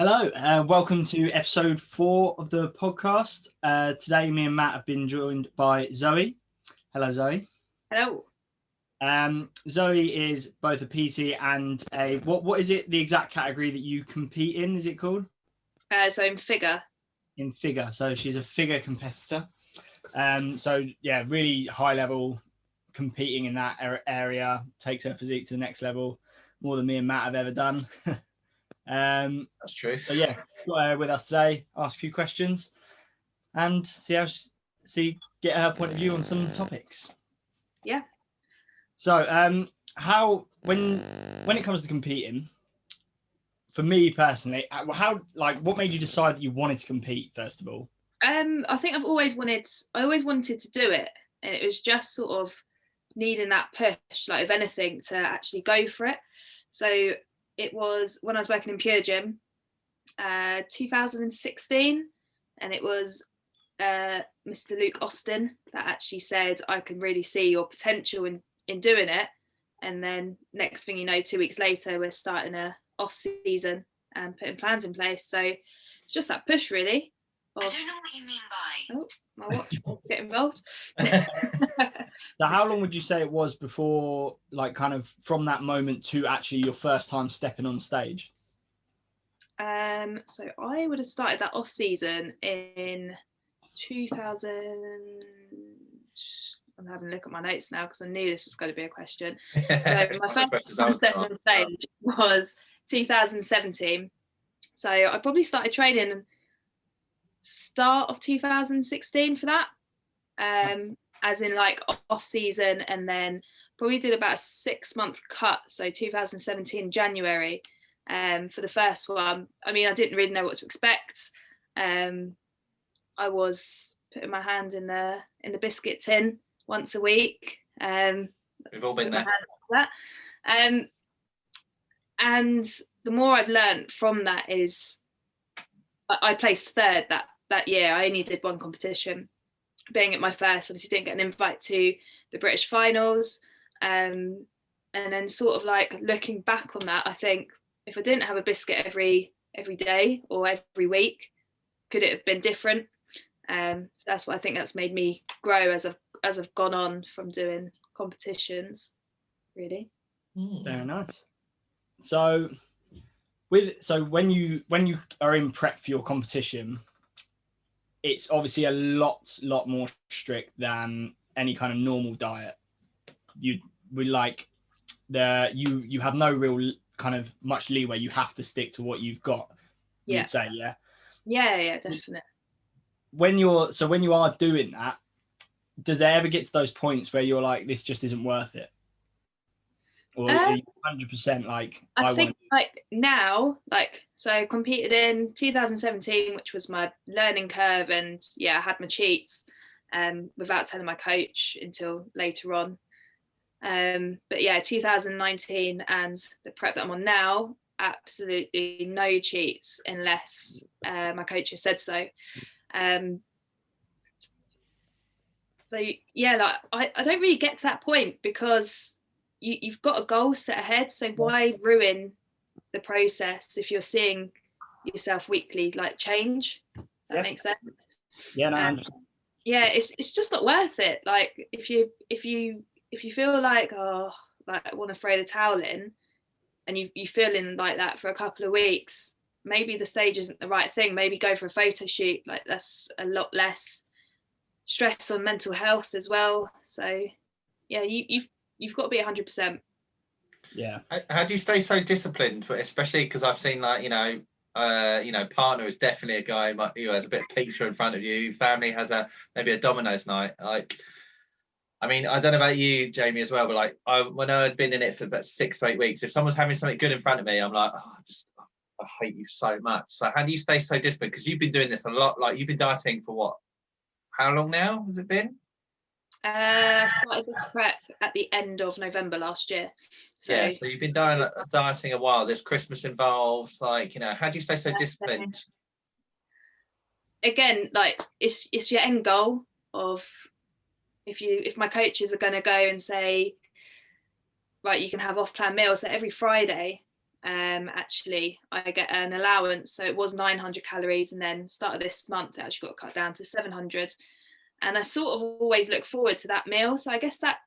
Hello, welcome to episode 4 of the podcast. Today, me and Matt have been joined by Zoe. Hello, Zoe. Hello. Zoe is both a PT and a what is it? The exact category that you compete in? Is it called? So in figure. In figure, so she's a figure competitor. So yeah, really high level competing in that area, takes her physique to the next level, more than me and Matt have ever done. That's true. So yeah, got her with us today, ask a few questions, and get her point of view on some topics. Yeah. So how when it comes to competing, for me personally, what made you decide that you wanted to compete first of all? I think I always wanted to do it, and it was just sort of needing that push, like if anything, to actually go for it. So it was when I was working in Pure Gym, 2016, and it was Mr. Luke Austin that actually said, I can really see your potential in doing it. And then next thing you know, 2 weeks later, we're starting a off season and putting plans in place. So it's just that push really. I don't know what you mean by. Oh, my watch will get involved. So how long would you say it was before, like kind of from that moment to actually your first time stepping on stage? So I would have started that off season in 2000. I'm having a look at my notes now because I knew this was going to be a question. So my first time stepping on stage was 2017. So I probably started training start of 2016 for that, as in like off season, and then probably did about a 6-month cut. So 2017 January. For the first one, I mean, I didn't really know what to expect. I was putting my hand in the biscuit tin once a week. We've all been there. That. And the more I've learned from that is, I placed third that year. I only did one competition, being at my first. Obviously, didn't get an invite to the British finals. And then sort of like looking back on that, I think, if I didn't have a biscuit every day or every week, could it have been different? So that's what I think that's made me grow as I've gone on from doing competitions, really. Very nice. So when you are in prep for your competition, it's obviously a lot more strict than any kind of normal diet. You have no real kind of much leeway. You have to stick to what you've got. Yeah. You'd say, yeah. Yeah, definitely. When you are doing that, does there ever get to those points where you're like, this just isn't worth it? Or are you 100% like, I think like now, so I competed in 2017, which was my learning curve, and yeah, I had my cheats without telling my coach until later on. But yeah, 2019 and the prep that I'm on now, absolutely no cheats unless my coach has said so. So yeah, like I don't really get to that point because you've got a goal set ahead. So why ruin the process if you're seeing yourself weekly like change? That makes sense. Yeah, no, yeah, it's just not worth it. Like if you feel like, I want to throw the towel in, and you feeling like that for a couple of weeks, maybe the stage isn't the right thing. Maybe go for a photo shoot. Like that's a lot less stress on mental health as well. So yeah, you've got to be 100%. Yeah. How do you stay so disciplined? Especially because I've seen partner is definitely a guy who has a bit of pizza in front of you. Family has maybe a Domino's night. Like, I mean, I don't know about you, Jamie, as well, but like when I'd been in it for about 6 to 8 weeks, if someone's having something good in front of me, I'm like, I hate you so much. So how do you stay so disciplined? Because you've been doing this a lot. Like you've been dieting for what? How long now has it been? I started this prep at the end of November last year. So you've been dieting a while. There's Christmas involved. Like, how do you stay so disciplined? Again, like it's your end goal of if my coaches are going to go and say, right, you can have off-plan meals. So every Friday actually I get an allowance, so it was 900 calories, and then start of this month it actually got cut down to 700, and I sort of always look forward to that meal. So I guess that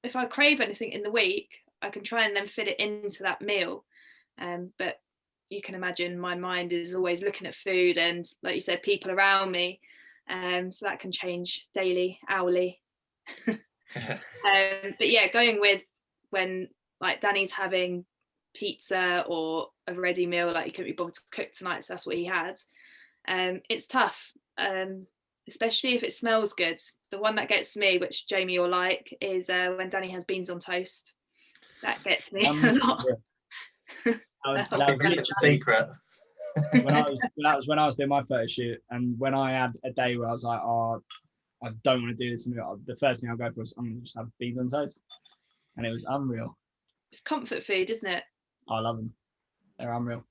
if I crave anything in the week, I can try and then fit it into that meal. But you can imagine my mind is always looking at food and, like you said, people around me, so that can change daily, hourly. But yeah, going with when like Danny's having pizza or a ready meal, like he couldn't be bothered to cook tonight, so that's what he had. It's tough, especially if it smells good. The one that gets me, which Jamie will like, is when Danny has beans on toast. That gets me a lot. That's been kept a secret. When I was doing my photo shoot, and when I had a day where I was like, oh, I don't want to do this, the first thing I'll go for is I'm gonna just have beans on toast, and it was unreal. It's comfort food, isn't it? I love them. They're unreal.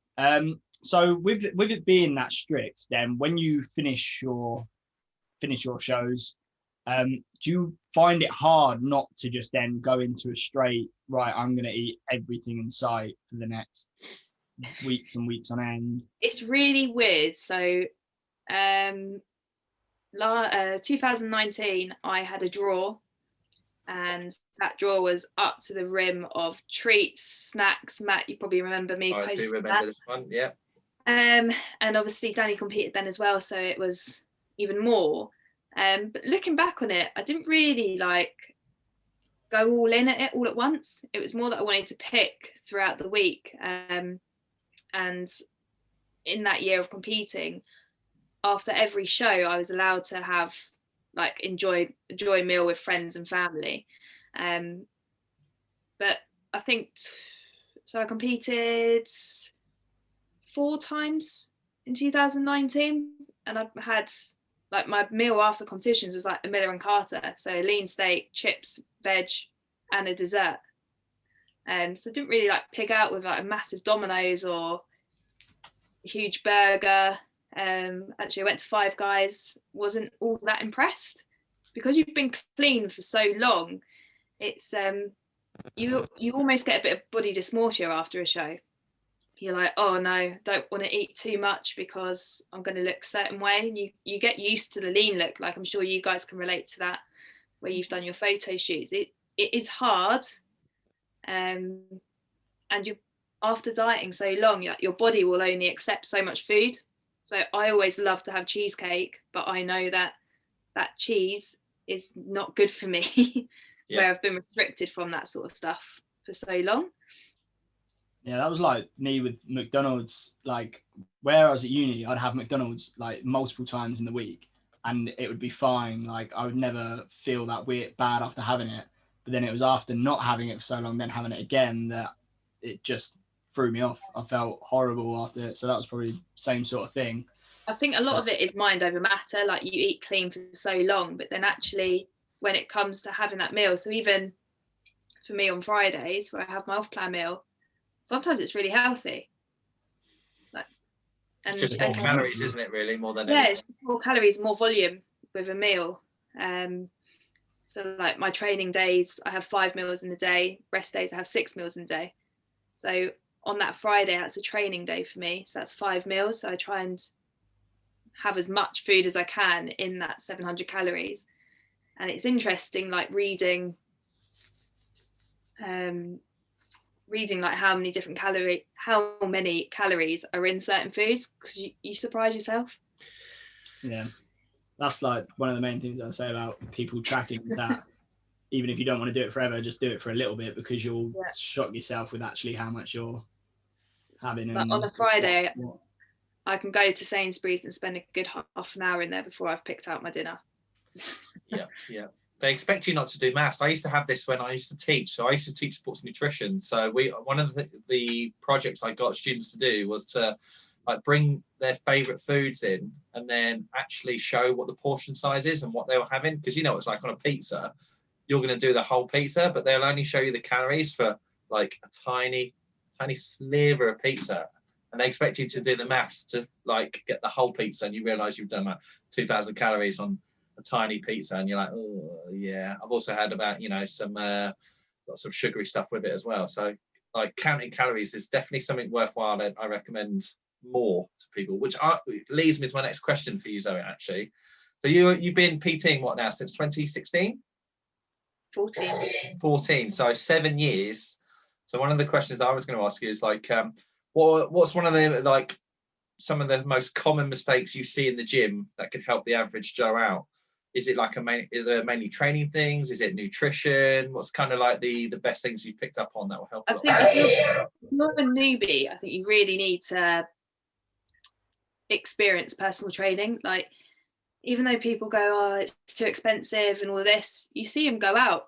So with it being that strict, then when you finish your shows, do you find it hard not to just then go into a straight, right, I'm going to eat everything in sight for the next weeks and weeks on end? It's really weird. So 2019 I had a drawer, and that drawer was up to the rim of treats, snacks. Matt, you probably remember me I posting do remember that. this one, yeah. And obviously Danny competed then as well, so it was even more. But looking back on it, I didn't really like go all in at it all at once. It was more that I wanted to pick throughout the week. And in that year of competing, after every show, I was allowed to have like enjoy a meal with friends and family. But I think so. I competed 4 times in 2019, and I've had like my meal after competitions was like a Miller and Carter, so a lean steak, chips, veg, and a dessert. So I didn't really like pig out with like a massive Domino's or a huge burger. Actually, I went to Five Guys, wasn't all that impressed, because you've been clean for so long. It's you almost get a bit of body dysmorphia after a show. You're like, oh no, don't want to eat too much because I'm going to look a certain way. And you get used to the lean look. Like, I'm sure you guys can relate to that, where you've done your photo shoots. It is hard, and you, after dieting so long, your body will only accept so much food. So I always love to have cheesecake, but I know that cheese is not good for me. Yeah. Where I've been restricted from that sort of stuff for so long. Yeah, that was like me with McDonald's. Like, where I was at uni, I'd have McDonald's like multiple times in the week, and it would be fine. Like, I would never feel that bad after having it. But then it was after not having it for so long, then having it again, that it just threw me off. I felt horrible after it. So that was probably the same sort of thing. I think a lot of it is mind over matter. Like, you eat clean for so long, but then actually when it comes to having that meal, so even for me on Fridays where I have my off-plan meal, sometimes it's really healthy. Like, and it's just more calories, isn't it, really, more than anything? It's just more calories, more volume with a meal. So like my training days, I have 5 meals in the day. Rest days, I have 6 meals in the day. So on that Friday, that's a training day for me. So that's 5 meals. So I try and have as much food as I can in that 700 calories. And it's interesting, like reading like how many calories are in certain foods, because you surprise yourself. Yeah, that's like one of the main things I say about people tracking, is that even if you don't want to do it forever, just do it for a little bit, because you'll shock yourself with actually how much you're having. But on a Friday, I can go to Sainsbury's and spend a good half an hour in there before I've picked out my dinner. Yeah. They expect you not to do maths. I used to have this when I used to teach. So I used to teach sports nutrition. So one of the projects I got students to do was to like bring their favorite foods in and then actually show what the portion size is and what they were having. Because you know it's like on a pizza, you're going to do the whole pizza, but they'll only show you the calories for like a tiny sliver of pizza. And they expect you to do the maths to like get the whole pizza, and you realize you've done about 2,000 calories on a tiny pizza, and you're like, oh yeah. I've also had about some lots of sugary stuff with it as well. So like counting calories is definitely something worthwhile. I recommend more to people, which leads me to my next question for you, Zoe, actually. So you've been PTing what now, since 2016? 14, so 7 years. So one of the questions I was going to ask you is like, what's one of the, like, some of the most common mistakes you see in the gym that could help the average Joe out? Is it like are there mainly training things? Is it nutrition? What's kind of like the best things you picked up on that will help? I think if you're a newbie, I think you really need to experience personal training. Like, even though people go, oh, it's too expensive and all this, you see them go out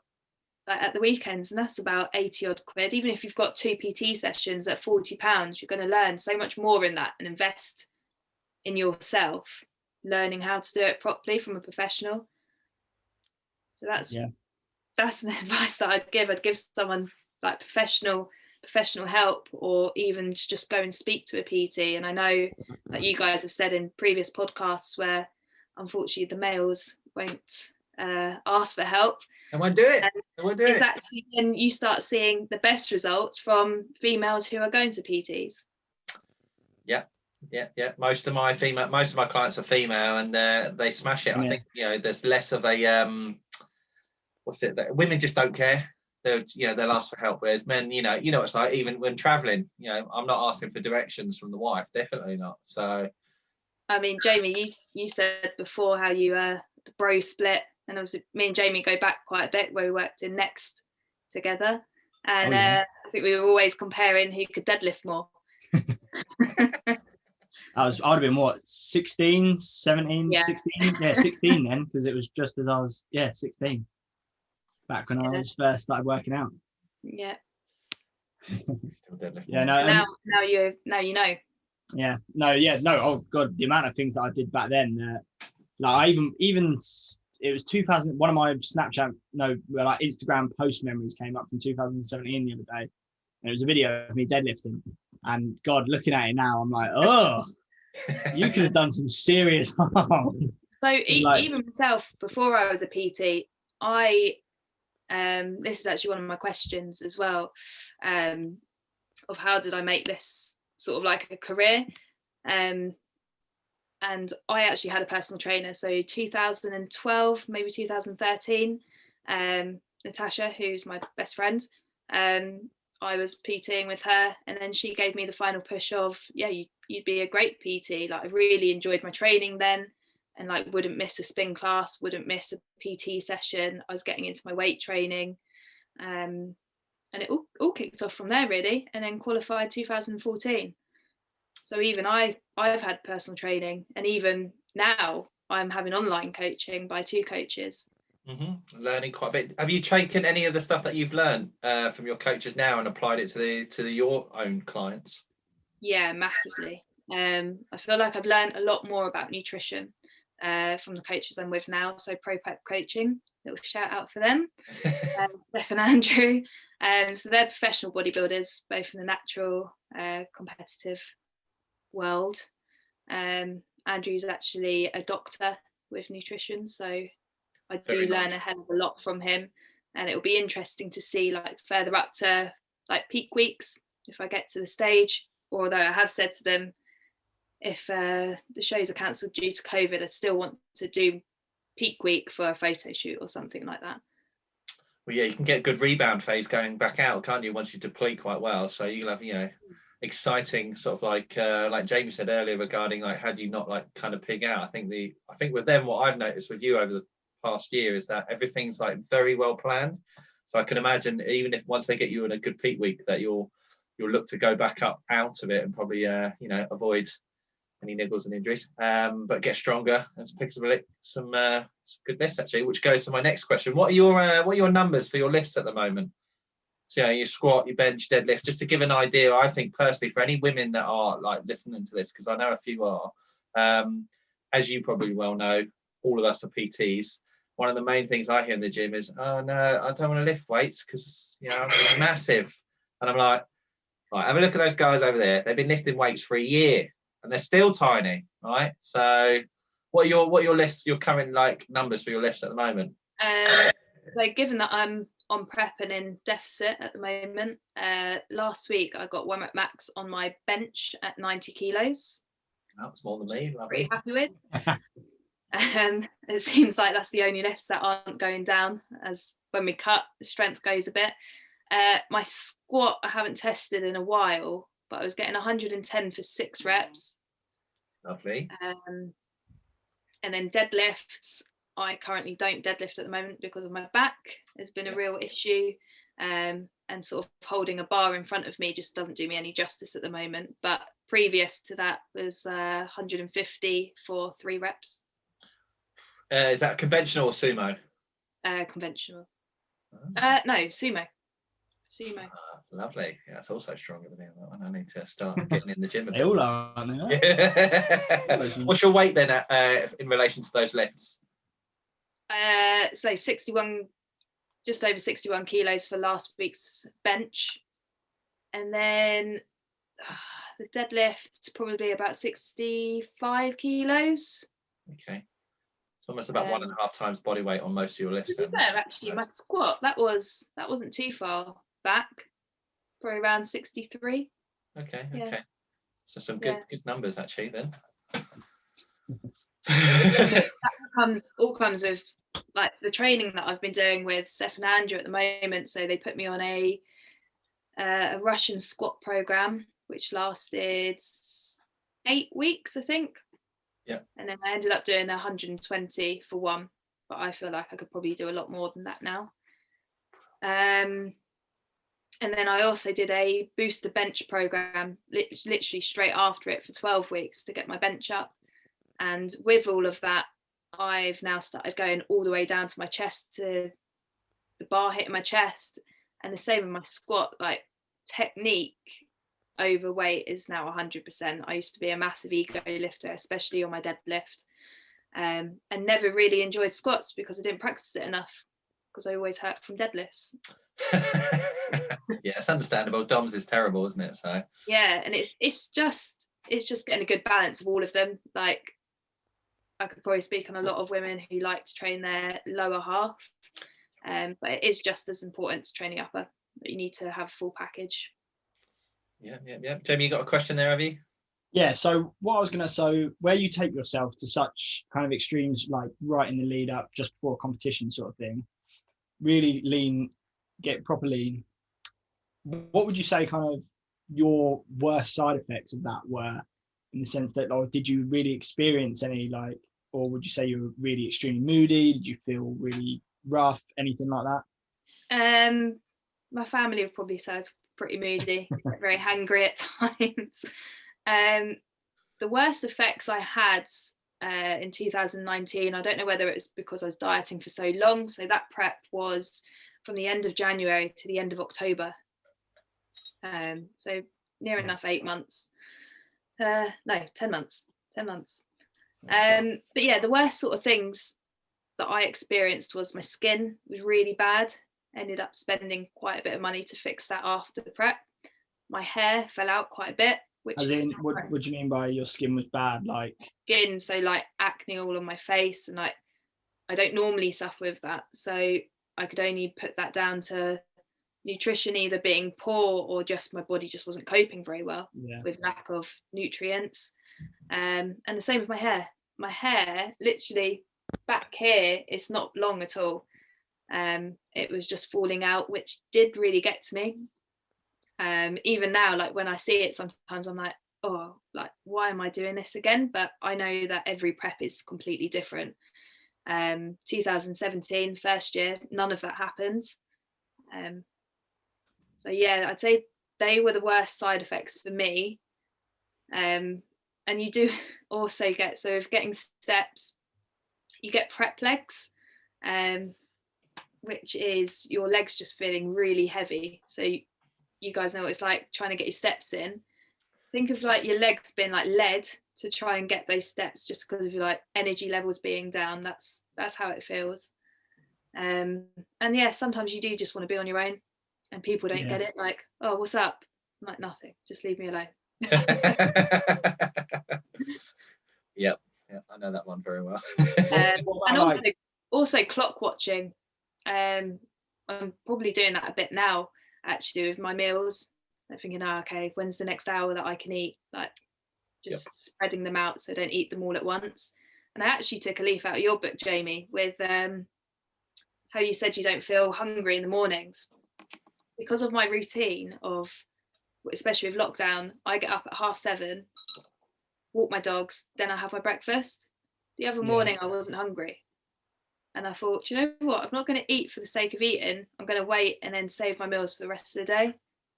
like at the weekends, and that's about 80 odd quid. Even if you've got 2 PT sessions at £40, you're going to learn so much more in that and invest in yourself, learning how to do it properly from a professional. So that's the advice that I'd give. I'd give someone like professional help, or even just go and speak to a PT. And I know that you guys have said in previous podcasts where unfortunately the males won't ask for help. I won't do it. It's actually when you start seeing the best results from females who are going to PTs. Yeah. Most of my clients are female, and they smash it. I think there's less of a women just don't care. They'll ask for help, whereas men, it's like, even when traveling, I'm not asking for directions from the wife, definitely not. So I mean, Jamie, you said before how you the bro split, and obviously me and Jamie go back quite a bit, where we worked in Next together, and I think we were always comparing who could deadlift more. I would have been what, 16, 17, 16? Yeah, 16 then, because it was just as I was 16. Back when I was first started working out. Yeah. Yeah, no. Now you know. Yeah. No. Oh God, the amount of things that I did back then. Like I even it was 2000. One of my Instagram post memories came up from 2017 the other day, and it was a video of me deadlifting. And God, looking at it now, I'm like, oh, you could have done some serious harm. So even myself, before I was a PT, this is actually one of my questions as well, of how did I make this sort of like a career, and I actually had a personal trainer. So 2012, maybe 2013, Natasha, who's my best friend, I was PTing with her, and then she gave me the final push of, you'd be a great PT. Like, I really enjoyed my training then, and like wouldn't miss a spin class, wouldn't miss a PT session. I was getting into my weight training, and it all kicked off from there really, and then qualified 2014. So even I've had personal training, and even now I'm having online coaching by 2 coaches. Learning quite a bit. Have you taken any of the stuff that you've learned from your coaches now and applied it to your own clients? Yeah, massively. I feel like I've learned a lot more about nutrition from the coaches I'm with now. So Pro Prep Coaching, little shout out for them. Steph and Andrew. So they're professional bodybuilders, both in the natural, competitive world. Andrew's actually a doctor with nutrition, so I do learn a hell of a lot from him, and it'll be interesting to see like further up to like peak weeks if I get to the stage. Although I have said to them, if the shows are cancelled due to COVID, I still want to do peak week for a photo shoot or something like that. Well, yeah, you can get a good rebound phase going back out, can't you, once you deplete quite well? So you'll have, exciting sort of like Jamie said earlier regarding like, how do you not like kind of pig out? I think with them, what I've noticed with you over the past year is that everything's like very well planned. So I can imagine even if once they get you in a good peak week, that you'll look to go back up out of it and probably avoid any niggles and injuries, but get stronger and pick some good lifts actually, which goes to my next question. What are your numbers for your lifts at the moment? So your squat, your bench, deadlift, just to give an idea. I think personally for any women that are like listening to this, because I know a few are, as you probably well know, all of us are PTs. One of the main things I hear in the gym is, oh no, I don't want to lift weights because I'm massive. And I'm like, right, have a look at those guys over there. They've been lifting weights for a year and they're still tiny, right? So what are your lifts, your current like numbers for your lifts at the moment? So given that I'm on prep and in deficit at the moment. Last week I got 1 rep max on my bench at 90 kilos. That's more than me. Pretty happy with. It seems like that's the only lifts that aren't going down, as when we cut, the strength goes a bit. My squat I haven't tested in a while, but I was getting 110 for 6 reps. Lovely. And then deadlifts, I currently don't deadlift at the moment because of my back. Has been a real issue, and sort of holding a bar in front of me just doesn't do me any justice at the moment. But previous to that was 150 for 3 reps. Is that conventional or sumo? Conventional. No, sumo. Lovely. Yeah, that's also stronger than me on that one. I need to start getting in the gym a bit. They all are, aren't they? Yeah. What's your weight then in relation to those lifts? So 61, just over 61 kilos for last week's bench. And then the deadlift, probably about 65 kilos. Okay. It's almost about 1.5 times body weight on most of your lifts. Then, actually, my squat, that wasn't too far back, probably around 63. Okay, yeah. Okay. So some good numbers actually then. That all comes with like the training that I've been doing with Steph and Andrew at the moment. So they put me on a Russian squat program, which lasted 8 weeks, I think. Yeah. And then I ended up doing 120 for 1, but I feel like I could probably do a lot more than that now. And then I also did a booster bench program, literally straight after it, for 12 weeks to get my bench up. And with all of that, I've now started going all the way down to my chest, to the bar hitting my chest. And the same with my squat, like technique over weight is now 100%. I used to be a massive ego lifter, especially on my deadlift, and never really enjoyed squats because I didn't practice it enough, because I always hurt from deadlifts. Yeah, it's understandable. DOMS is terrible, isn't it? So yeah, and it's just getting a good balance of all of them. Like, I could probably speak on a lot of women who like to train their lower half, but it is just as important to train the upper. You need to have a full package. Yeah. Jamie, you got a question there, have you? Yeah, so what I was going to, so where you take yourself to such kind of extremes, like right in the lead up, just before a competition sort of thing, really lean, get proper lean, what would you say kind of your worst side effects of that were, in the sense that, like, did you really experience any, like, or would you say you were really extremely moody? Did you feel really rough? Anything like that? My family would probably say I was pretty moody, very hangry at times. The worst effects I had in 2019, I don't know whether it was because I was dieting for so long. So that prep was from the end of January to the end of October. So near enough 8 months. No, 10 months. 10 months. But yeah, the worst sort of things that I experienced was my skin was really bad. Ended up spending quite a bit of money to fix that after the prep. My hair fell out quite a bit. Which As in, what do you mean by your skin was bad? Like skin, so like acne all on my face, and like I don't normally suffer with that, so I could only put that down to nutrition either being poor or just my body just wasn't coping very well with lack of nutrients. And the same with my hair. My hair, literally back here, it's not long at all. It was just falling out, which did really get to me. Even now, like when I see it, sometimes I'm like, oh, like, why am I doing this again? But I know that every prep is completely different. 2017, first year, none of that happened. So yeah, I'd say they were the worst side effects for me. And you do also get, so if getting steps, you get prep legs, which is your legs just feeling really heavy. So you guys know what it's like trying to get your steps in. Think of like your legs being like lead to try and get those steps, just because of your like energy levels being down. That's how it feels. And yeah, sometimes you do just want to be on your own, and people don't get it. Like, oh, what's up? I'm like, nothing. Just leave me alone. Yep, I know that one very well. And also clock watching. I'm probably doing that a bit now, actually, with my meals. I'm thinking, okay, when's the next hour that I can eat? Like, just spreading them out so I don't eat them all at once. And I actually took a leaf out of your book, Jamie, with how you said you don't feel hungry in the mornings. Because of my routine of, especially with lockdown, I get up at 7:30, walk my dogs, then I have my breakfast. The other morning I wasn't hungry. And I thought, you know what, I'm not going to eat for the sake of eating. I'm going to wait and then save my meals for the rest of the day.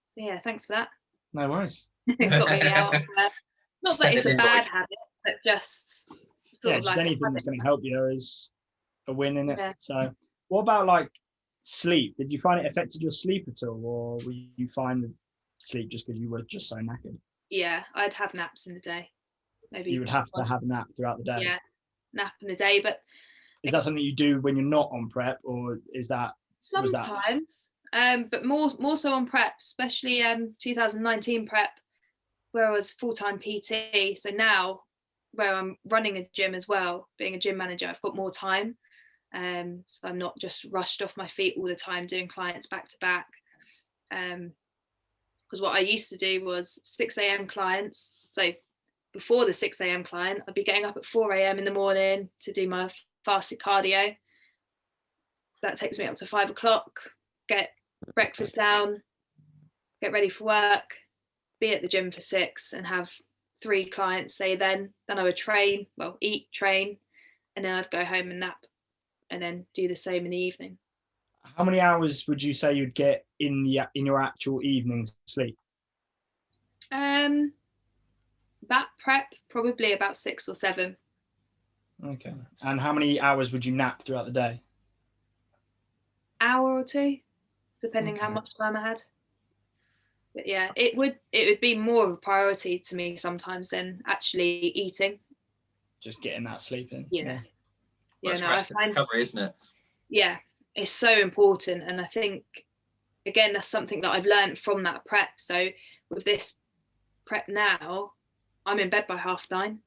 So yeah, thanks for that. No worries. It got me out. Not that it's a bad habit, but just sort of just like anything that's going to help you is a win in it. So what about like sleep? Did you find it affected your sleep at all, or were you fine with sleep just because you were just so knackered? Yeah, I'd have naps in the day. Maybe you would have to have a nap throughout the day. Yeah, nap in the day. But is that something you do when you're not on prep, or is that sometimes? But more so on prep, especially 2019 prep, where I was full-time PT. So now, where I'm running a gym as well, being a gym manager, I've got more time. So I'm not just rushed off my feet all the time doing clients back to back. Because what I used to do was 6 a.m. clients. So before the 6 a.m. client, I'd be getting up at 4 a.m. in the morning to do my fasted cardio. That takes me up to 5 o'clock, get breakfast down, get ready for work, be at the gym for 6 and have 3 clients, say then I would eat, train, and then I'd go home and nap and then do the same in the evening. How many hours would you say you'd get in your actual evening sleep? That prep, probably about 6 or 7. Okay. And how many hours would you nap throughout the day? Hour or 2, depending how much time I had. But yeah, it would be more of a priority to me sometimes than actually eating. Just getting that sleep in. Yeah. Well, no, I find recovery, isn't it? Yeah, it's so important, and I think again that's something that I've learned from that prep. So with this prep now, I'm in bed by 9:30.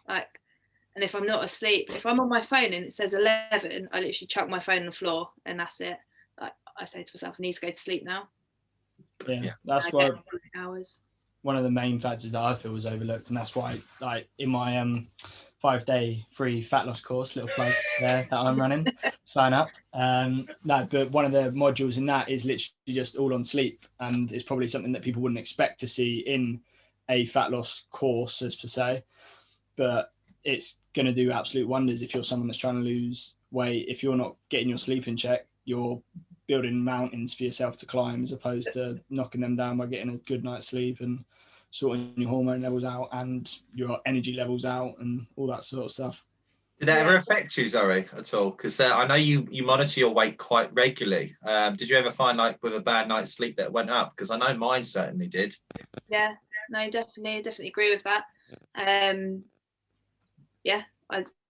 Like, and if I'm not asleep, if I'm on my phone and it says 11, I literally chuck my phone on the floor and that's it. Like, I say to myself, I need to go to sleep now. Yeah, that's why one of the main factors that I feel was overlooked, and that's why, like, in my 5-day free fat loss course, little plug there that I'm running, sign up. But one of the modules in that is literally just all on sleep, and it's probably something that people wouldn't expect to see in a fat loss course as per se, but it's going to do absolute wonders if you're someone that's trying to lose weight. If you're not getting your sleep in check, you're building mountains for yourself to climb, as opposed to knocking them down by getting a good night's sleep and sorting your hormone levels out and your energy levels out and all that sort of stuff. Did that ever affect you, Zoe, at all? Because I know you monitor your weight quite regularly. Did you ever find, like, with a bad night's sleep that went up? Because I know mine certainly did. Yeah, no, definitely agree with that.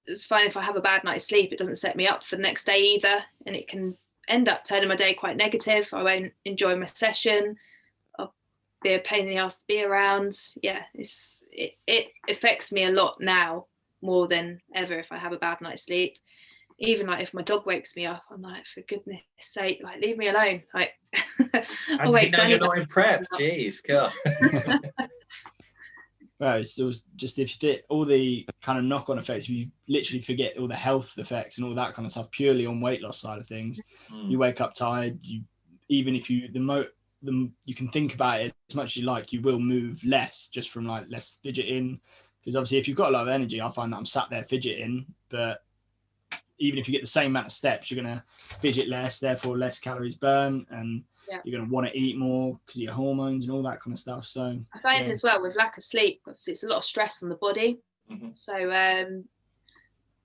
It's fine if I have a bad night's sleep. It doesn't set me up for the next day either, and it can end up turning my day quite negative. I won't enjoy my session. I'll be a pain in the ass to be around. Yeah, it affects me a lot now, more than ever, if I have a bad night's sleep. Even like if my dog wakes me up, I'm like, for goodness sake, like, leave me alone. Like, How do you know you're not in prep? Jeez, God. Well, it's just if you fit all the kind of knock-on effects, you literally forget all the health effects and all that kind of stuff purely on weight loss side of things. You wake up tired. Even if you you can think about it as much as you like, you will move less just from like less fidgeting. Because obviously, if you've got a lot of energy, I find that I'm sat there fidgeting, but even if you get the same amount of steps, you're going to fidget less, therefore less calories burnt, and you're going to want to eat more because of your hormones and all that kind of stuff. So I find as well, with lack of sleep, obviously it's a lot of stress on the body. So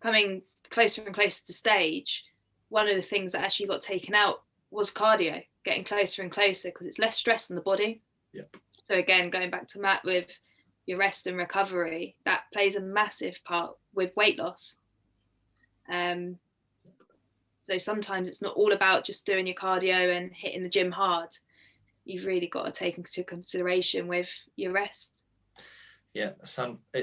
coming closer and closer to stage, one of the things that actually got taken out was cardio, getting closer and closer, because it's less stress on the body. So again, going back to Matt with your rest and recovery, that plays a massive part with weight loss. So sometimes it's not all about just doing your cardio and hitting the gym hard. You've really got to take into consideration with your rest. Yeah, it's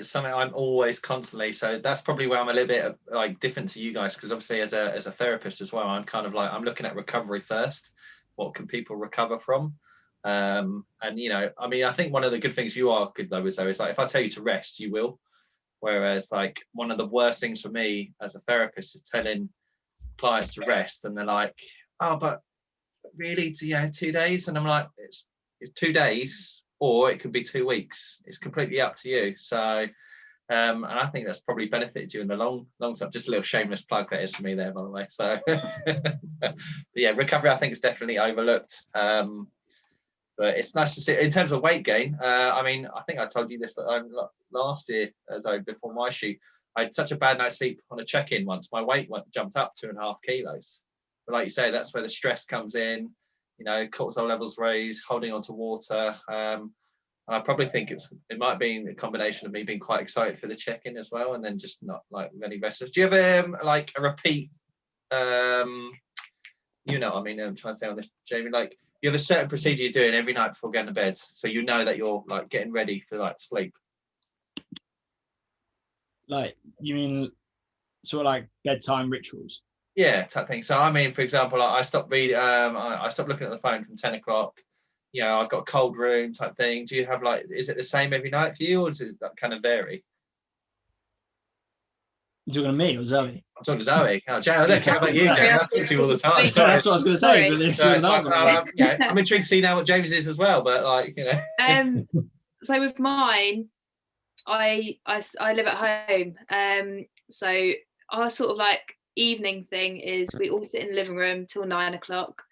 something I'm always constantly. So that's probably where I'm a little bit like different to you guys, because obviously as a therapist as well, I'm kind of like I'm looking at recovery first. What can people recover from? And you know, I mean, I think one of the good things you are good though is like if I tell you to rest, you will. Whereas like one of the worst things for me as a therapist is telling clients to rest, and they're like, oh, but really, 2 days, and I'm like, it's 2 days, or it could be 2 weeks. It's completely up to you. So, and I think that's probably benefited you in the long term. Just a little shameless plug that is for me there, by the way. So, but yeah, recovery I think is definitely overlooked. But it's nice to see in terms of weight gain. I mean, I think I told you this last year, before my shoot. I had such a bad night's sleep on a check-in once. My weight jumped up 2.5 kilos. But like you say, that's where the stress comes in. You know, cortisol levels raised, holding on to water. And I probably think it might be a combination of me being quite excited for the check-in as well, and then just not like really restless. Do you have like a repeat? You know, I mean, I'm trying to say on this, Jamie, like you have a certain procedure you're doing every night before going to bed, so you know that you're like getting ready for like sleep. Like, you mean sort of like bedtime rituals? Yeah, type thing. So I mean, for example, I stopped reading. I stopped looking at the phone from 10 o'clock. You know, I've got a cold room type thing. Do you have like? Is it the same every night for you, or does it kind of vary? You talking to me or Zoe? I'm talking to Zoe. Oh, Jay, I don't care about you, Jamie. I talk to you all the time. Sorry, that's what I was going to say. But if she was I'm intrigued to see now what James is as well. But like, you know. So with mine, I live at home. So our sort of like evening thing is we all sit in the living room till 9 o'clock,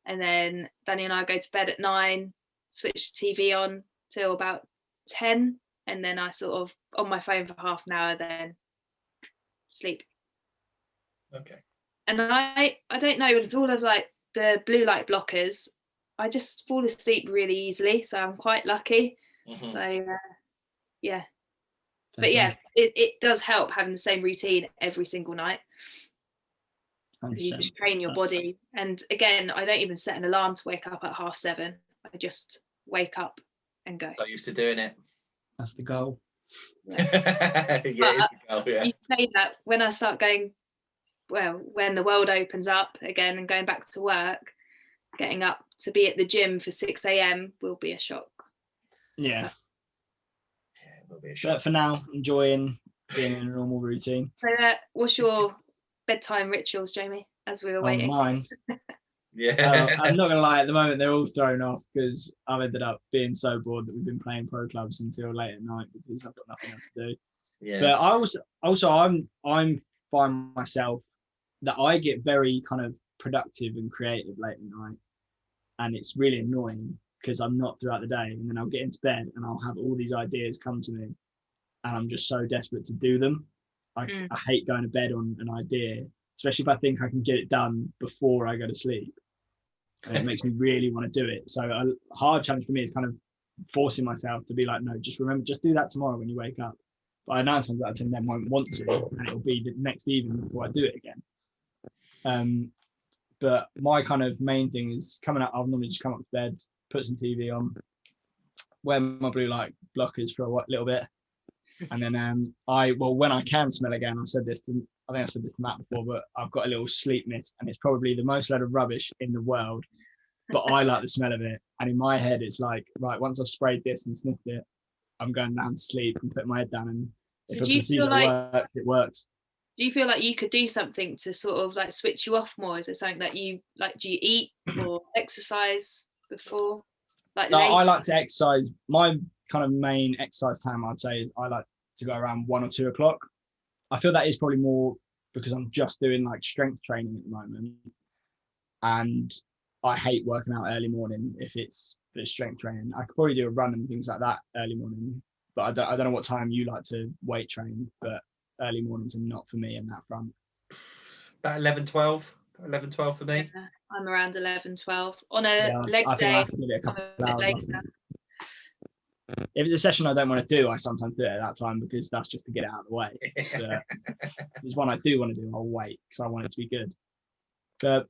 and then Danny and I go to bed at 9, switch the TV on till about 10, and then I sort of on my phone for half an hour, then sleep. Okay. And I don't know, with all of like the blue light blockers, I just fall asleep really easily, so I'm quite lucky. Mm-hmm. So yeah. But yeah, it does help having the same routine every single night. 100%. You just train your body. And again, I don't even set an alarm to wake up at 7:30. I just wake up and go. I'm used to doing it. That's the goal. Yeah, it's the goal, yeah. You say that when I start going, well, when the world opens up again and going back to work, getting up to be at the gym for 6 a.m. will be a shock. Yeah. But for now, enjoying being in a normal routine. So what's your bedtime rituals, Jamie, as we were waiting? Mine. Yeah. I'm not going to lie, at the moment they're all thrown off because I've ended up being so bored that we've been playing pro clubs until late at night because I've got nothing else to do. Yeah. But I'm finding myself that I get very kind of productive and creative late at night. And it's really annoying because I'm not throughout the day, and then I'll get into bed and I'll have all these ideas come to me and I'm just so desperate to do them. I hate going to bed on an idea, especially if I think I can get it done before I go to sleep. And it makes me really want to do it. So a hard challenge for me is kind of forcing myself to be like, no, just do that tomorrow when you wake up. But I 9 times out of 10 then won't want to, and it'll be the next evening before I do it again. But my kind of main thing is coming up. I'll normally just come up to bed, put some TV on, wear my blue light blockers for a little bit, and then when I can smell again, I think I've said this to Matt before, but I've got a little sleep mist, and it's probably the most load of rubbish in the world, but I like the smell of it. And in my head, it's like, right, once I've sprayed this and sniffed it, I'm going down to sleep and putting my head down. And so do you feel like it works? Do you feel like you could do something to sort of like switch you off more? Is it something that you like? Do you eat or exercise before? I like to exercise. My kind of main exercise time, I'd say, is I like to go around 1 or 2 o'clock. I feel that is probably more because I'm just doing like strength training at the moment, and I hate working out early morning if it's for strength training. I could probably do a run and things like that early morning, but I don't know what time you like to weight train, but early mornings are not for me in that front. About 11, 12 for me. Yeah, I'm around 11, 12 on a leg day. If it's a session I don't want to do, I sometimes do it at that time because that's just to get it out of the way. But if there's one I do want to do, I'll wait because I want it to be good. But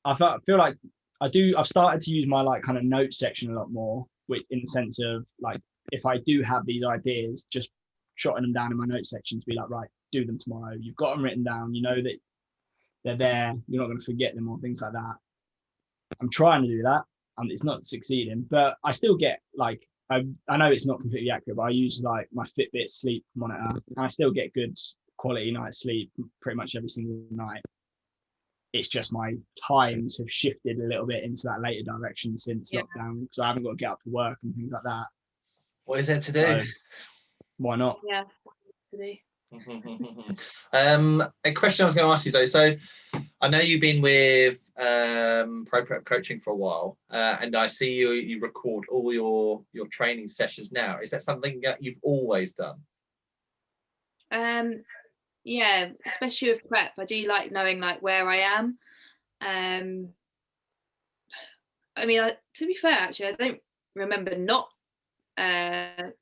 I feel like I've started to use my like kind of notes section a lot more, which in the sense of like if I do have these ideas, just jotting them down in my notes section to be like, right, do them tomorrow. You've got them written down. You know that they're there. You're not going to forget them or things like that. I'm trying to do that, and it's not succeeding. But I still get like I know it's not completely accurate, but I use like my Fitbit sleep monitor, and I still get good quality night's sleep pretty much every single night. It's just my times have shifted a little bit into that later direction since lockdown, because I haven't got to get up to work and things like that. What is there to do? So, why not? Yeah, to do. A question I was going to ask you, though. So I know you've been with Pro Prep Coaching for a while, and I see you record all your training sessions now. Is that something that you've always done? Yeah, especially with prep, I do like knowing like where I am. I mean, to be fair, actually, I don't remember not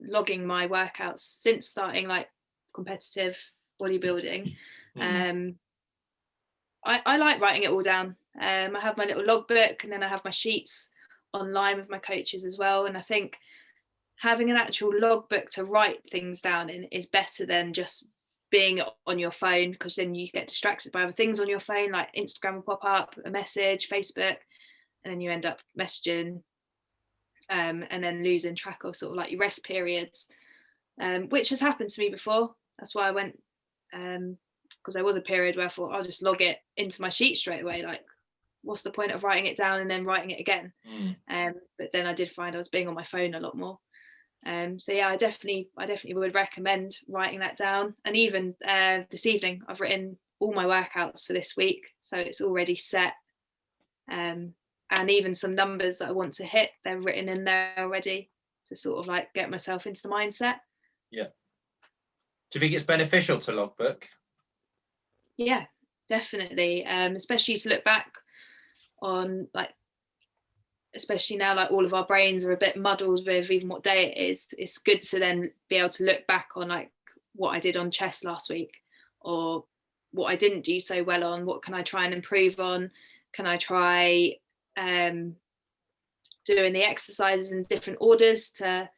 logging my workouts since starting like competitive bodybuilding. I like writing it all down. I have my little logbook, and then I have my sheets online with my coaches as well. And I think having an actual logbook to write things down in is better than just being on your phone, because then you get distracted by other things on your phone, like Instagram will pop up, a message, Facebook, and then you end up messaging and then losing track of sort of like your rest periods, which has happened to me before. That's why I went, because there was a period where I thought I'll just log it into my sheet straight away. Like, what's the point of writing it down and then writing it again? But then I did find I was being on my phone a lot more. So yeah, I definitely would recommend writing that down. And even this evening, I've written all my workouts for this week, so it's already set. And even some numbers that I want to hit, they're written in there already to sort of like get myself into the mindset. Yeah. Do you think it's beneficial to logbook? Yeah, definitely. Especially to look back on, like, especially now, like all of our brains are a bit muddled with even what day it is. It's good to then be able to look back on like what I did on chest last week, or what I didn't do so well on. What can I try and improve on? Can I try doing the exercises in different orders to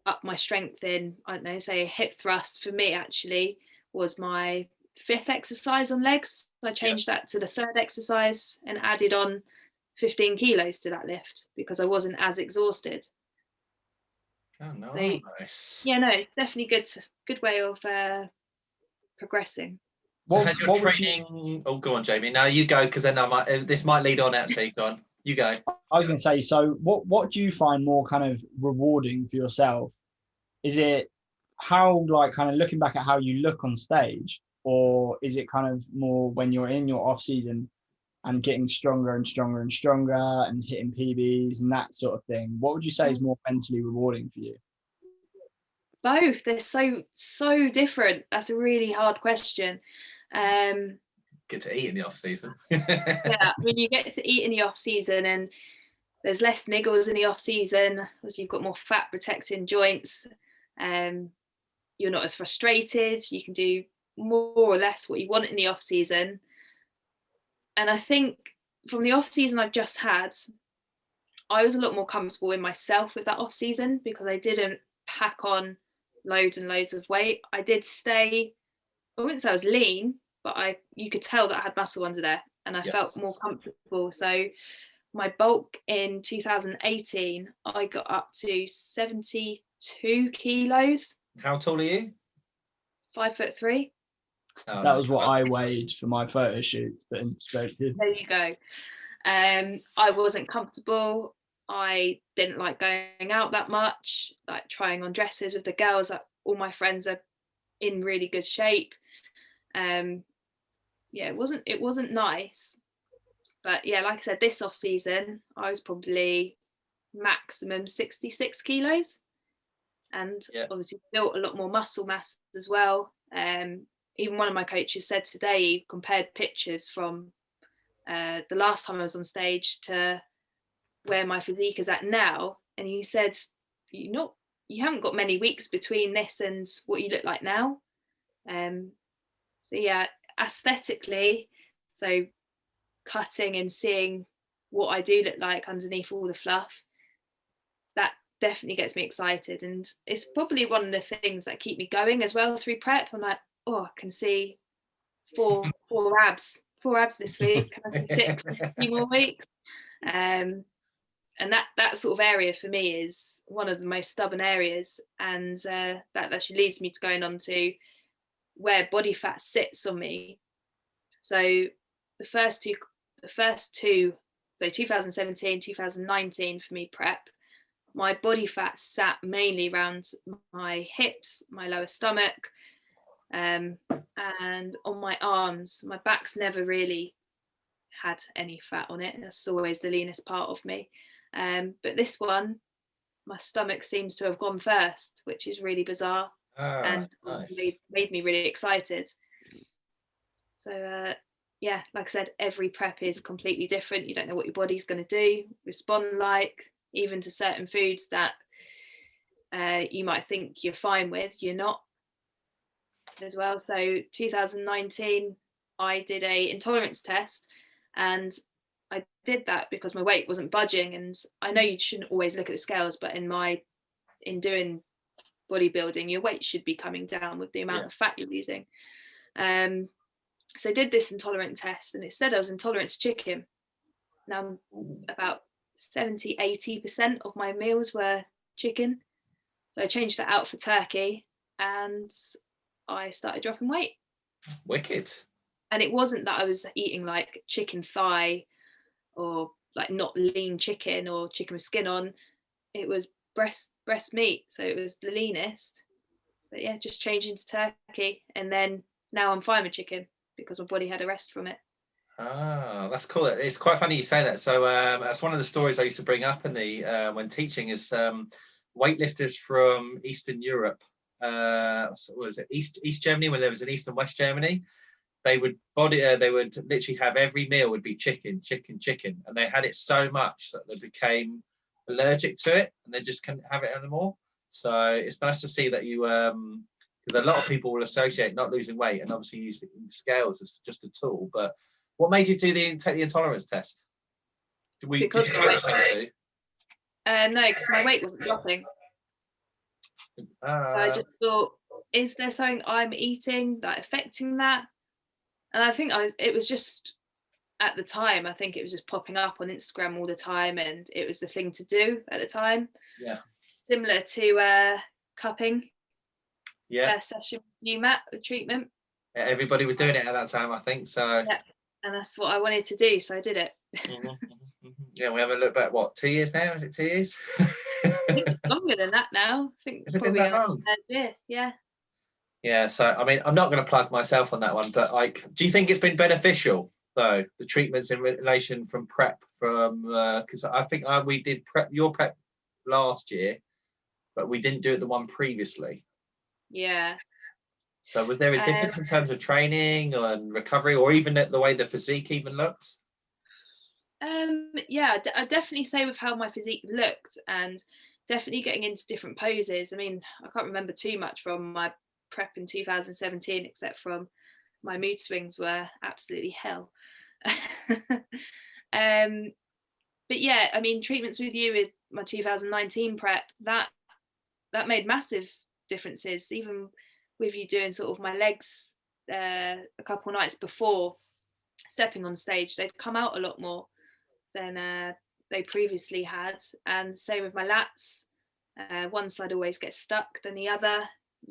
up my strength in, I don't know, say a hip thrust for me actually was my 5th exercise on legs. I changed that to the 3rd exercise and added on 15 kilos to that lift because I wasn't as exhausted. Oh, nice. So, yeah, no, it's definitely good way of progressing. So has your training? Oh, go on, Jamie. Now you go, because then this might lead on out. So you go on. You go. I was going to say, so what do you find more kind of rewarding for yourself? Is it how, like, kind of looking back at how you look on stage, or is it kind of more when you're in your off season and getting stronger and stronger and stronger and hitting PBs and that sort of thing? What would you say is more mentally rewarding for you? Both. They're so different. That's a really hard question. Get to eat in the off season. Yeah, I mean, you get to eat in the off season, and there's less niggles in the off season because you've got more fat protecting joints. You're not as frustrated. You can do more or less what you want in the off season. And I think from the off season I've just had, I was a lot more comfortable in myself with that off season because I didn't pack on loads and loads of weight. I did stay, I wouldn't say I was lean, but you could tell that I had muscle under there, and I felt more comfortable. So my bulk in 2018, I got up to 72 kilos. How tall are you? 5'3". Oh, that was what I weighed for my photo shoot, but in perspective. There you go. I wasn't comfortable. I didn't like going out that much, like trying on dresses with the girls. Like, all my friends are in really good shape. Yeah, it wasn't nice. But yeah, like I said, this off season, I was probably maximum 66 kilos, and obviously built a lot more muscle mass as well. Even one of my coaches said today, he compared pictures from the last time I was on stage to where my physique is at now, and he said, you haven't got many weeks between this and what you look like now. So yeah, aesthetically, so cutting and seeing what I do look like underneath all the fluff, that definitely gets me excited, and it's probably one of the things that keep me going as well through prep. I'm like, oh, I can see four abs this week. Can I see 6 in a few more weeks? And that sort of area for me is one of the most stubborn areas, and that actually leads me to going on to where body fat sits on me. So the first two, so 2017, 2019 for me prep, my body fat sat mainly around my hips, my lower stomach, and on my arms. My back's never really had any fat on it. That's always the leanest part of me. But this one, my stomach seems to have gone first, which is really bizarre, and nice. made me really excited. So yeah, like I said, every prep is completely different. You don't know what your body's going to do, respond like, even to certain foods that you might think you're fine with, you're not as well. So 2019, I did a intolerance test, and I did that because my weight wasn't budging. And I know you shouldn't always look at the scales, but in doing bodybuilding, your weight should be coming down with the amount of fat you're losing. So I did this intolerant test, and it said I was intolerant to chicken. Now about 70-80% of my meals were chicken, so I changed that out for turkey, and I started dropping weight. Wicked. And it wasn't that I was eating like chicken thigh or like not lean chicken or chicken with skin on. It was breast meat, so it was the leanest. But yeah, just changing to turkey, and then now I'm fine with chicken because my body had a rest from it. Ah, that's cool. It's quite funny you say that. So that's one of the stories I used to bring up in the when teaching is weightlifters from Eastern Europe. What was it, East Germany, when there was an East and West Germany? They would literally have every meal would be chicken, and they had it so much that they became allergic to it, and they just couldn't have it anymore. So it's nice to see that you because a lot of people will associate not losing weight and obviously using scales as just a tool. But what made you take the intolerance test? Did you coach them too? No, because my weight wasn't dropping. So I just thought, is there something I'm eating that affecting that? And I think it was just, at the time, I think it was just popping up on Instagram all the time, and it was the thing to do at the time. Yeah. Similar to cupping. Yeah. Session with you, Matt, the treatment. Yeah, everybody was doing it at that time, I think. So. Yeah, and that's what I wanted to do, so I did it. Yeah, we haven't looked back. What, 2 years now? Is it 2 years? I think it's longer than that now. I think has it been that long? Yeah. Yeah. So I mean, I'm not going to plug myself on that one, but like, do you think it's been beneficial though, the treatments in relation from prep from because I think we did your prep last year, but we didn't do it the one previously. Yeah. So was there a difference in terms of training and recovery, or even the way the physique even looked? Yeah, I definitely say with how my physique looked, and definitely getting into different poses. I mean, I can't remember too much from my prep in 2017, except from my mood swings were absolutely hell. But yeah, I mean, treatments with you with my 2019 prep, that made massive differences, even with you doing sort of my legs a couple nights before stepping on stage. They'd come out a lot more than they previously had, and same with my lats. One side always gets stuck than the other.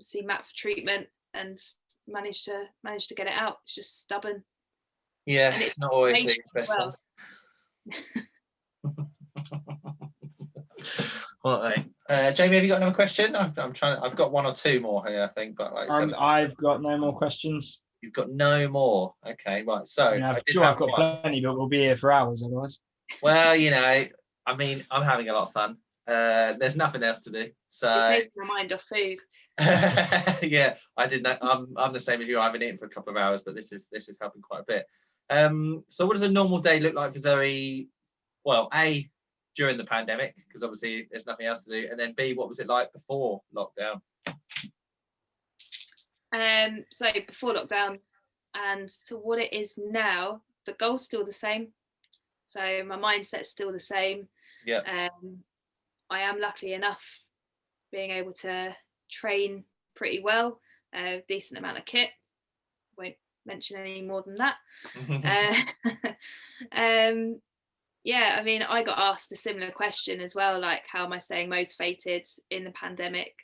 See Matt for treatment and managed to get it out. It's just stubborn. Yeah, it's not always the best one. Jamie, have you got another question? I'm trying. I've got one or two more here, I think, but like I've got no more questions. You've got no more. Okay, right. So yeah, I've got plenty, but we'll be here for hours otherwise. Well, you know, I mean, I'm having a lot of fun. There's nothing else to do, so you're taking my mind off food. Yeah, I did that. I'm the same as you. I haven't eaten for a couple of hours, but this is helping quite a bit. So what does a normal day look like for Zoe? Well, A, during the pandemic, because obviously there's nothing else to do, and then B, what was it like before lockdown? So before lockdown and to what it is now, the goal's still the same. So my mindset's still the same. Yeah. I am lucky enough being able to train pretty well, decent amount of kit. Won't mention any more than that. Yeah, I mean, I got asked a similar question as well, like, how am I staying motivated in the pandemic?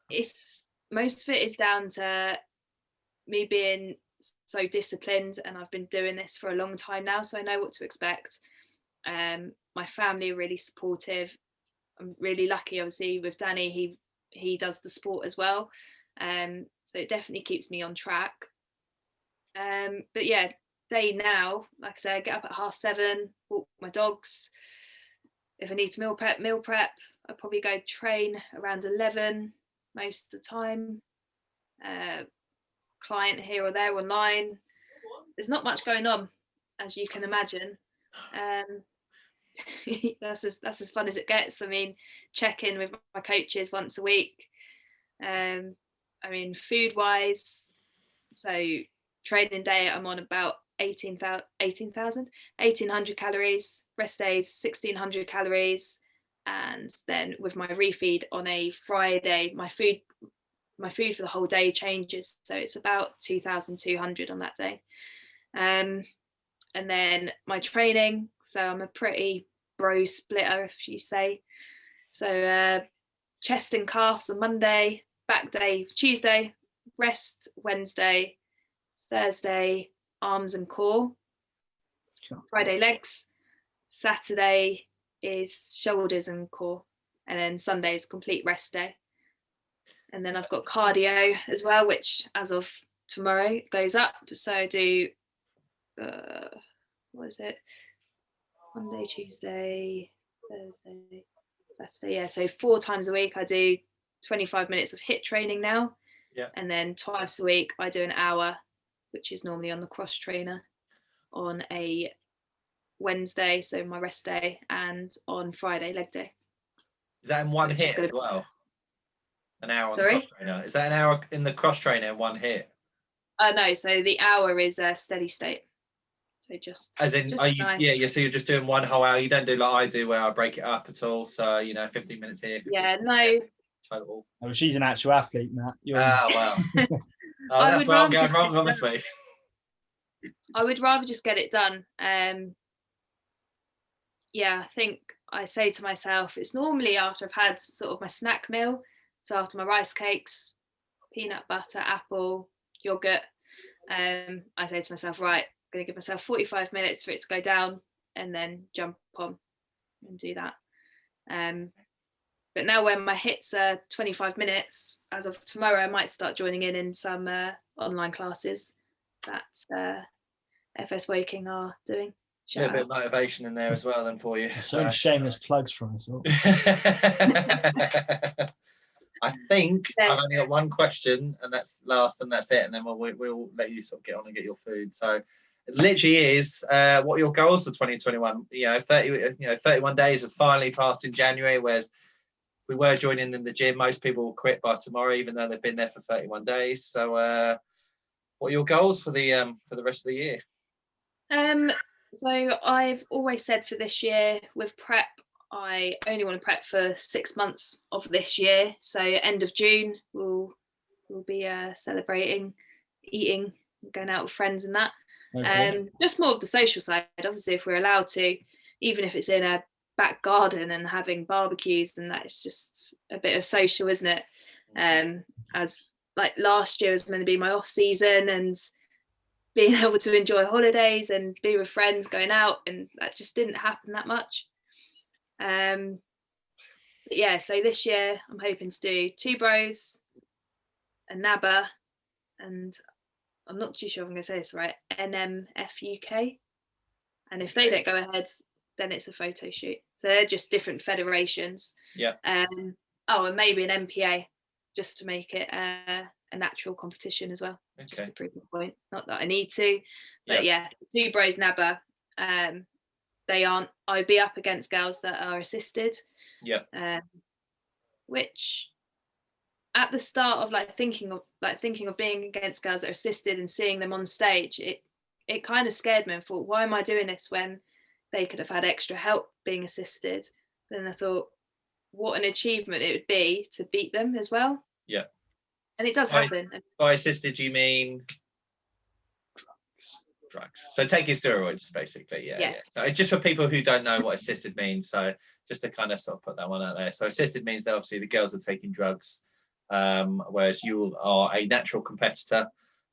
It's most of it is down to me being so disciplined, and I've been doing this for a long time now, so I know what to expect. My family are really supportive. I'm really lucky, obviously, with Danny. He does the sport as well, so it definitely keeps me on track. But yeah, day now, like I say, I get up at 7:30, walk my dogs. If I need to meal prep. I probably go train around 11 most of the time. Client here or there online. There's not much going on, as you can imagine. That's as fun as it gets. I mean, check in with my coaches once a week. I mean, food wise, so training day I'm on about 1800 calories, rest days 1600 calories, and then with my refeed on a Friday, my food for the whole day changes, so it's about 2200 on that day. And then my training, so I'm a pretty bro splitter, if you say so. Chest and calves on Monday, back day Tuesday, rest Wednesday, Thursday arms and core, Friday legs, Saturday is shoulders and core, and then Sunday is complete rest day. And then I've got cardio as well, which as of tomorrow goes up. So I do, what is it? Monday, Tuesday, Thursday, Saturday. Yeah, so 4 times a week I do 25 minutes of HIIT training now. Yeah. And then twice a week I do an hour, which is normally on the cross trainer, on a Wednesday, so my rest day, and on Friday, leg day. Is that in one hit as well? An hour on the cross trainer. Is that an hour in the cross trainer in one hit? No, so the hour is a steady state. So just as in, just are you? nice. Yeah. So you're just doing one whole hour. You don't do like I do, where I break it up at all. So 15 minutes here. 15 minutes no. Total. Oh, she's an actual athlete, Matt. Wow. Oh, that's where I'm going wrong, obviously. I would rather just get it done. Yeah, I think I say to myself, it's normally after I've had sort of my snack meal. So after my rice cakes, peanut butter, apple, yogurt, I say to myself, right, I'm going to give myself 45 minutes for it to go down, and then jump on and do that. But now when my hits are 25 minutes, as of tomorrow, I might start joining in some online classes that FS Waking are doing. A little bit of motivation in there as well then for you. So shameless plugs from us all. I think I've only got one question, and that's last, and that's it, and then we'll let you sort of get on and get your food. So it literally is, what are your goals for 2021? 31 days has finally passed in January, whereas we were joining in the gym. Most people will quit by tomorrow, even though they've been there for 31 days. So what are your goals for the rest of the year? So I've always said for this year with prep, I only want to prep for 6 months of this year. So end of June, we'll be celebrating, eating, going out with friends and that. Okay. Just more of the social side, obviously, if we're allowed to, even if it's in a back garden and having barbecues, and that's just a bit of social, isn't it? As like last year was meant to be my off season, and being able to enjoy holidays and be with friends, going out, and that just didn't happen that much. Yeah, so this year I'm hoping to do 2 bros, a NABA, and I'm not too sure if I'm going to say this right, NMF UK. And if they don't go ahead, then it's a photo shoot. So they're just different federations. Yeah. And maybe an MPA, just to make it a natural competition as well. Okay. Just to prove my point. Not that I need to, but yeah 2 bros NABA. I'd be up against girls that are assisted. Yeah. Which at the start of thinking of being against girls that are assisted and seeing them on stage, it kind of scared me and thought, why am I doing this when they could have had extra help being assisted? then I thought, what an achievement it would be to beat them as well. Yeah. And it does happen. By assisted, you mean drugs. So taking steroids, basically. Yeah. Yes. So just for people who don't know what assisted means, so just to kind of sort of put that one out there. So assisted means that obviously the girls are taking drugs, whereas you are a natural competitor,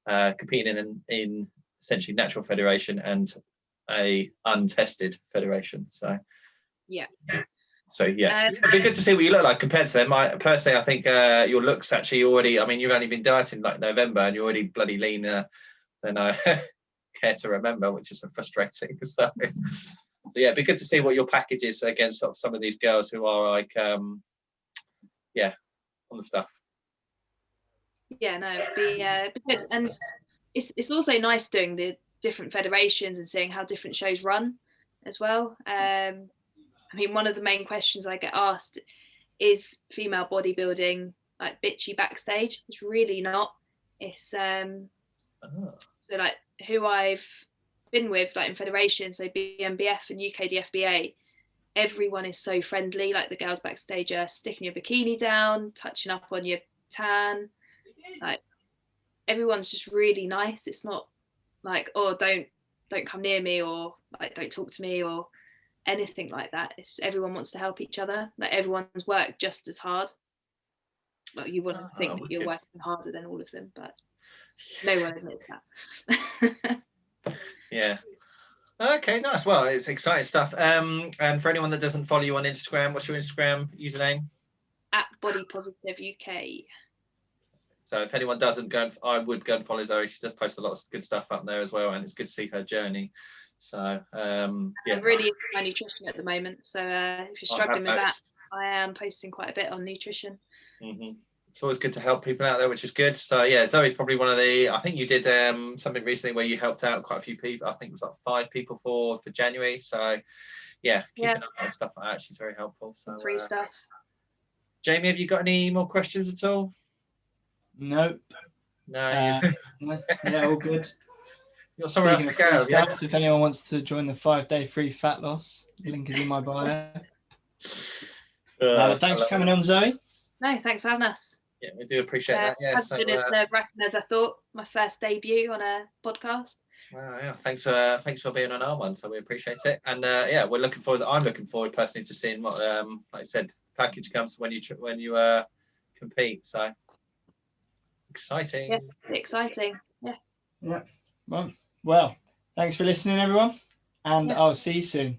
competing in essentially natural federation and a untested federation. So yeah. So yeah, it'd be good to see what you look like compared to them. Personally, I think your looks actually already. I mean, you've only been dieting like November, and you're already bloody leaner than I care to remember, which is frustrating. So yeah, it'd be good to see what your package is against sort of some of these girls who are like, on the stuff. Yeah, no, it'd be good, and it's also nice doing the different federations and seeing how different shows run as well. I mean, one of the main questions I get asked is female bodybuilding like bitchy backstage? It's really not. It's so like who I've been with like in federations, so BMBF and UKDFBA, everyone is so friendly. Like the girls backstage are sticking your bikini down, touching up on your tan. Like everyone's just really nice. It's not like, oh, don't come near me, or like don't talk to me, or anything like that. It's everyone wants to help each other. Like everyone's worked just as hard. Well, you wouldn't think that you're working harder than all of them, but no one admits that. Yeah. Okay, nice. Well, it's exciting stuff. And for anyone that doesn't follow you on Instagram, what's your Instagram username? @bodypositiveuk. So if anyone doesn't I would go and follow Zoe. She does post a lot of good stuff up there as well, and it's good to see her journey. So I'm really into my nutrition at the moment. So if you're struggling with that, I am posting quite a bit on nutrition. Mm-hmm. It's always good to help people out there, which is good. So yeah, Zoe's probably one of the. I think you did something recently where you helped out quite a few people. I think it was like 5 people for January. So yeah, keeping up on stuff like that. She's very helpful. So free stuff. Jamie, have you got any more questions at all? Nope. No. Yeah, all good. You're somewhere else to go. Yeah? If anyone wants to join the 5-day free fat loss, the link is in my bio. Thanks for coming on, Zoe. No, thanks for having us. Yeah, we do appreciate that. Yeah, hasn't been as nerve-wracking as I thought. My first debut on a podcast. Wow, yeah. Thanks for being on our one. So we appreciate it. And yeah, we're looking forward. I'm looking forward personally to seeing what, like I said, package comes when you compete. So exciting. Yeah, exciting. Yeah. Yeah. Well, thanks for listening, everyone, and I'll see you soon.